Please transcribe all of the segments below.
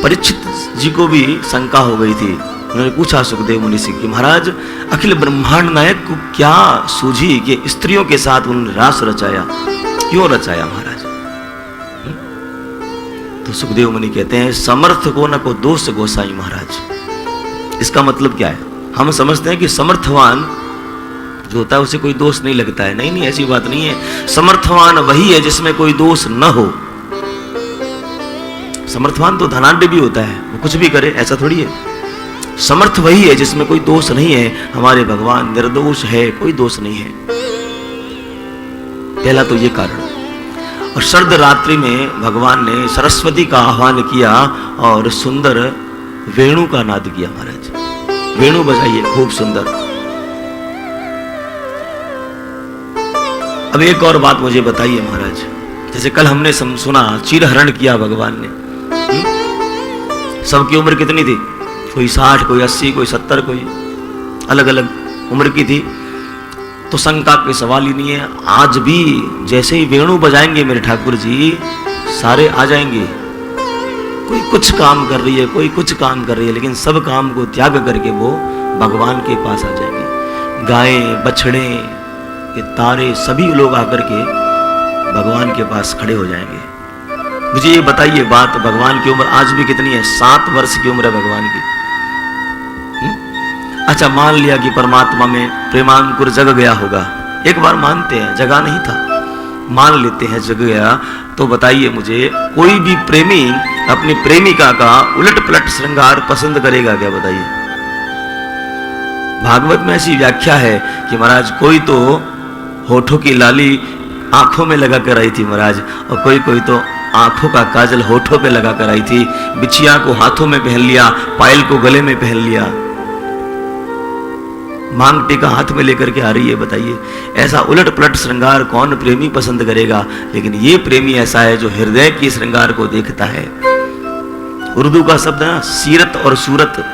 परीक्षित जी को भी शंका हो गई थी। उन्होंने पूछा सुखदेव मुनि से कि महाराज अखिल ब्रह्मांड नायक को क्या सूझी कि स्त्रियों के साथ उन्होंने रास रचाया, क्यों रचाया महाराज? तो सुखदेव मुनि कहते हैं समर्थ को न को दोष गोसाई महाराज। इसका मतलब क्या है? हम समझते हैं कि समर्थवान जो होता है उसे कोई दोष नहीं लगता है। नहीं, ऐसी बात नहीं है। समर्थवान वही है जिसमें कोई दोष न हो। समर्थवान तो धनाढ्य भी होता है, वो कुछ भी करे, ऐसा थोड़ी है। समर्थ वही है जिसमें कोई दोष नहीं है। हमारे भगवान निर्दोष है, कोई दोष नहीं है। पहला तो ये कारण। और शरद रात्रि में भगवान ने सरस्वती का आह्वान किया और सुंदर वेणु का नाद किया महाराज। वेणु बजाइए, खूब सुंदर। अब एक और बात मुझे बताइए महाराज, जैसे कल हमने सुना चीरहरण किया भगवान ने। सबकी उम्र कितनी थी? कोई 60, कोई 80, कोई 70, कोई अलग अलग उम्र की थी। तो शंका के सवाल ही नहीं है। आज भी जैसे ही वेणु बजाएंगे मेरे ठाकुर जी, सारे आ जाएंगे। कोई कुछ काम कर रही है, कोई कुछ काम कर रही है, लेकिन सब काम को त्याग करके वो भगवान के पास आ जाएंगे। गायें, बछड़े, ये तारे, सभी लोग आकर के भगवान के पास खड़े हो जाएंगे। मुझे ये बताइए बात, भगवान की उम्र आज भी कितनी है? 7 वर्ष की उम्र है भगवान की। अच्छा, मान लिया कि परमात्मा में प्रेमांकुर जग गया होगा। एक बार मानते हैं जगा नहीं था, मान लेते हैं जग गया। तो बताइए मुझे, कोई भी प्रेमी अपनी प्रेमिका का उलट पलट श्रृंगार पसंद करेगा क्या? बताइए। भागवत में ऐसी व्याख्या है कि महाराज कोई तो होठों की लाली आंखों में लगा कर आई थी महाराज, और कोई तो आंखों का काजल होठों पे लगा कर आई थी। बिछिया को हाथों में पहन लिया, पायल को गले में पहन लिया, मांग टीका हाथ में लेकर के आ रही है। बताइए, ऐसा उलट पलट श्रृंगार कौन प्रेमी पसंद करेगा? लेकिन ये प्रेमी ऐसा है जो हृदय की श्रृंगार को देखता है। उर्दू का शब्द है ना, सीरत और सूरत।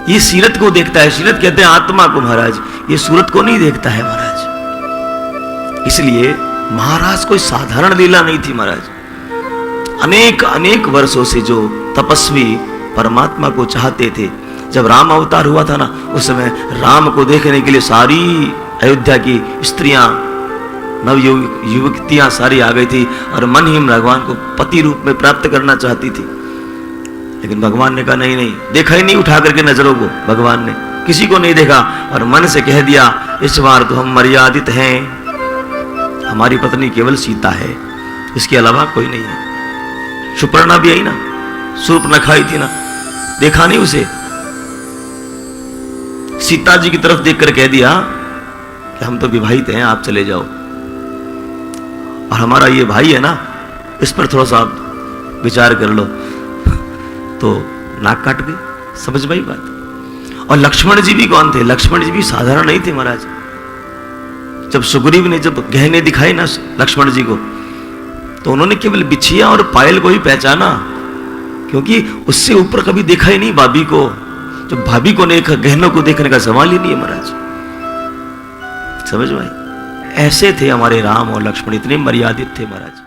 ये सीरत को देखता है। सीरत कहते हैं आत्मा को महाराज, ये सूरत को नहीं देखता है महाराज। इसलिए महाराज कोई साधारण लीला नहीं थी महाराज। अनेक अनेक वर्षों से जो तपस्वी परमात्मा को चाहते थे, जब राम अवतार हुआ था ना, उस समय राम को देखने के लिए सारी अयोध्या की स्त्रियां, नव युवतियां सारी आ गई थी और मन ही भगवान को पति रूप में प्राप्त करना चाहती थी। लेकिन भगवान ने कहा नहीं, देखा ही नहीं उठा करके नजरों को। भगवान ने किसी को नहीं देखा और मन से कह दिया, इस बार तो हम मर्यादित हैं, हमारी पत्नी केवल सीता है, इसके अलावा कोई नहीं है। सुपर्णा भी आई ना, शूर्पणखा आई थी ना, देखा नहीं उसे। सीता जी की तरफ देखकर कह दिया कि हम तो विवाहित हैं, आप चले जाओ, और हमारा ये भाई है ना, इस पर थोड़ा सा आप विचार कर लो। तो नाक काट गई। समझ भाई बात। और लक्ष्मण जी भी कौन थे? लक्ष्मण जी भी साधारण नहीं थे महाराज। जब सुग्रीव ने जब गहने दिखाए ना लक्ष्मण जी को, तो उन्होंने केवल बिछिया और पायल को ही पहचाना, क्योंकि उससे ऊपर कभी देखा ही नहीं भाभी को। जब भाभी को देखा, गहनों को देखने का सवाल ही नहीं है महाराज। समझ भाई, ऐसे थे हमारे राम और लक्ष्मण, इतने मर्यादित थे महाराज।